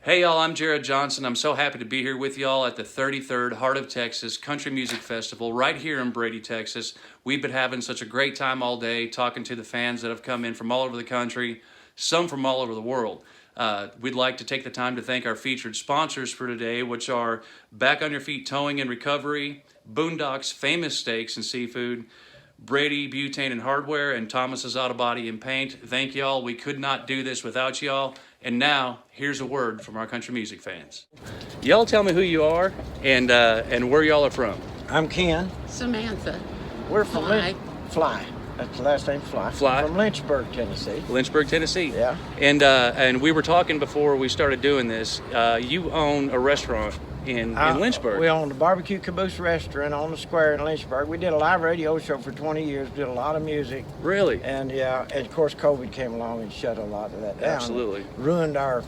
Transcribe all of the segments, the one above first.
Hey y'all, I'm Jarrod Johnson. I'm so happy to be here with y'all at the 33rd Heart of Texas Country Music Festival right here in Brady, Texas. We've been having such a great time all day talking to the fans that have come in from all over the country, some from all over the world. We'd like to take the time to thank our featured sponsors for today, which are Back on Your Feet Towing and Recovery, Boondocks Famous Steaks and Seafood, Brady Butane and Hardware, and Thomas's Auto Body and Paint. Thank y'all. We could not do this without y'all. And now, here's a word from our country music fans. Y'all tell me who you are and where y'all are from. I'm Ken. Samantha. We're from Fly. Fly. That's the last name, Fly. Fly. From Lynchburg, Tennessee. Lynchburg, Tennessee. Yeah. And we were talking before we started doing this. You own a restaurant in Lynchburg. We own the Barbecue Caboose Restaurant on the square in Lynchburg. We did a live radio show for 20 years, did a lot of music. Really? And of course COVID came along and shut a lot of that down. Absolutely. Ruined our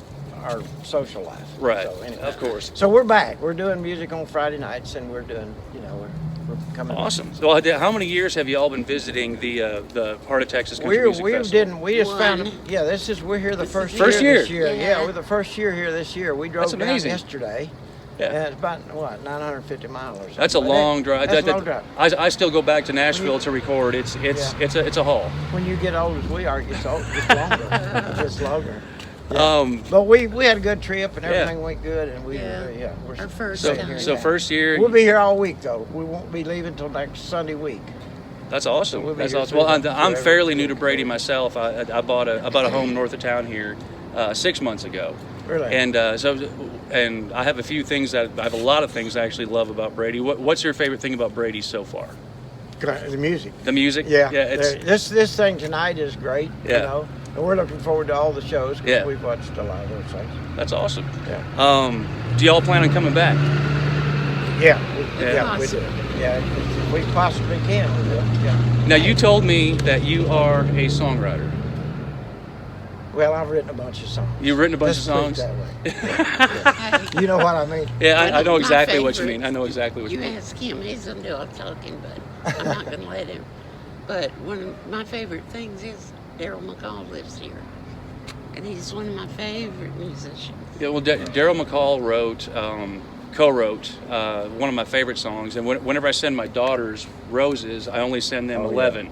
social life. Right. So anyway. Of course. So we're back. We're doing music on Friday nights, and we're doing, we're coming. Awesome. So how many years have you all been visiting the Heart of Texas Country Music Festival? We just found. One. Yeah, we're here the first First year. year. This year. Yeah. Yeah, we're the first year here this year. We drove That's down amazing. yesterday. Yeah. And it's about 950 miles or something. That's a long drive. That's a long drive. I still go back to Nashville to record. It's a haul. When you get old as we are, it gets longer. It gets longer. Yeah. But we had a good trip and everything went good, and we're Our first staying time. here So now. first year. We'll be here all week though. We won't be leaving till next Sunday week. That's awesome. We'll be That's here awesome. Well, through I'm forever. fairly new to Brady myself. I bought a home north of town here 6 months ago. Really? And and I have I have a lot of things I actually love about Brady. What's your favorite thing about Brady so far? The music. The music? Yeah. It's This thing tonight is great. Yeah. And we're looking forward to all the shows because Yeah. we've watched a lot of those things. that's awesome. Yeah. Do y'all plan on coming back? Yeah. Yeah. We do. Yeah. If we possibly can. We will. Yeah. Now you told me that you are a songwriter. Well, I've written a bunch of songs. You've written a bunch Let's of put it songs? that way. Hey, You know what I mean? Yeah, I know My exactly what you favorite. mean. I know exactly what you You mean. ask him, he's gonna do all the talking, but I'm not gonna let him. But one of my favorite things is Daryl McCall lives here, and he's one of my favorite musicians. Yeah, well, Daryl McCall co-wrote one of my favorite songs, and whenever I send my daughters roses, I only send them Oh, yeah. 11.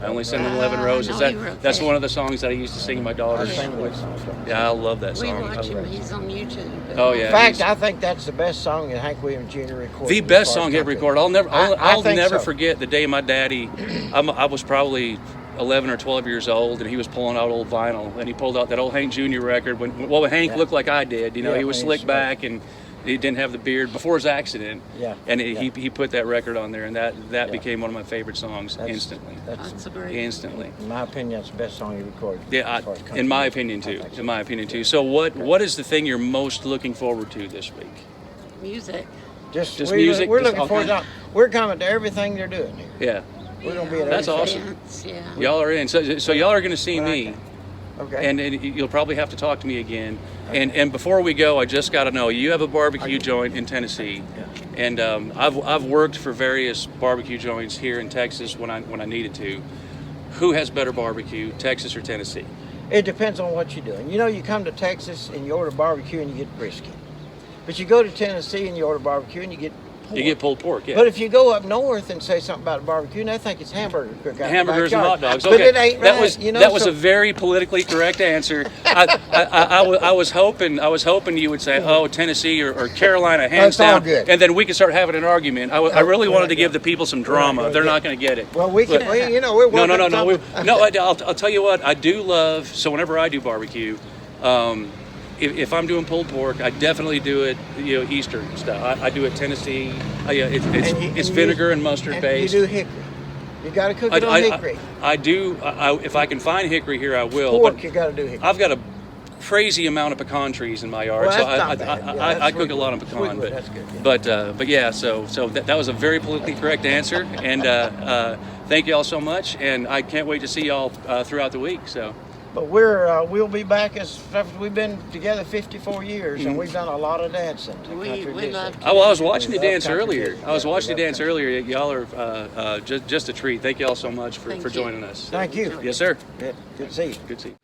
I only send them 11 roses. no, he wrote That's that. one of the songs that I used to sing to my daughters. I sing that song. Yeah, I love that We song. watch him, he's on YouTube. but- Oh, yeah. In fact, he's- I think that's the best song that Hank Williams Jr. recorded. The as best far as song ever country. recorded. I'll think never so. forget the day my daddy. I was probably 11 or 12 years old, and he was pulling out old vinyl, and he pulled out that old Hank Jr. record. When Hank Yeah. looked like I did, Yeah, he was he's slicked slick. back and he didn't have the beard before his accident. Yeah, And yeah. he put that record on there, and that Yeah. became one of my favorite songs instantly. That's a great. Instantly. In my opinion, that's the best song he recorded. Yeah, as far as country in my music. opinion I too. think so. In my opinion too. So what is the thing you're most looking forward to this week? Music. Just We're music, We're just looking all forward kinds- to. We're coming to everything they're doing here. Yeah, We're gonna be at That's everything. awesome. Dance, yeah. y'all are in. So y'all are going to see me. Okay. And you'll probably have to talk to me again. And before we go, I just got to know, you have a barbecue joint in Tennessee, and I've worked for various barbecue joints here in Texas when I needed to. Who has better barbecue, Texas or Tennessee? It depends on what you're doing. You come to Texas and you order barbecue and you get brisket. But you go to Tennessee and you order barbecue and you get pork. You get pulled pork, yeah. But if you go up north and say something about barbecue, and they think it's hamburger cook out Hamburgers in and the hot backyard. dogs. But Okay, it ain't that right. was that that was a very politically correct answer. I was hoping you would say, oh, Tennessee or Carolina, hands That's all down, good. and then we could start having an argument. I really wanted to give the people some drama. They're not going to get it. Well, we can. But- We're No, working. no. something- No, I'll tell you what. I do love. So whenever I do barbecue, if I'm doing pulled pork, I definitely do it, Eastern style. I do it Tennessee. It's vinegar and mustard and based. You do hickory. You got to cook it on hickory. I do. If I can find hickory here, I will. Pork, but you got to do hickory. I've got a crazy amount of pecan trees in my yard, Well, so that's not bad. Yeah, I that's cook a lot of sweet pecan. wood, that's good, yeah. But yeah, so that was a very politically correct answer, and thank you all so much, and I can't wait to see y'all throughout the week. So. But we'll be back as we've been together 54 years, Mm-hmm. and we've done a lot of dancing. to We country music. love Oh, well, I was watching you We love dance country earlier. music. I was Yeah, watching you we love dance country. earlier. Y'all are just a treat. Thank you all so much for Thank you. joining us. Thank you. Yes, sir. Good to see you. Good to see you.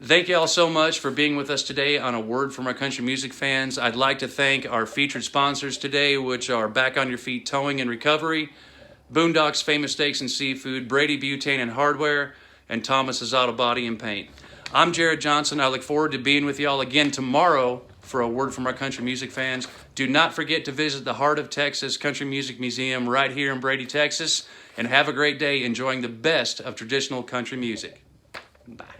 Thank you all so much for being with us today on A Word from Our Country Music Fans. I'd like to thank our featured sponsors today, which are Back on Your Feet Towing and Recovery, Boondocks Famous Steaks and Seafood, Brady Butane and Hardware, and Thomas's Auto Body and Paint. I'm Jarrod Johnson. I look forward to being with y'all again tomorrow for A Word from Our Country Music Fans. Do not forget to visit the Heart of Texas Country Music Museum right here in Brady, Texas, and have a great day enjoying the best of traditional country music. Bye.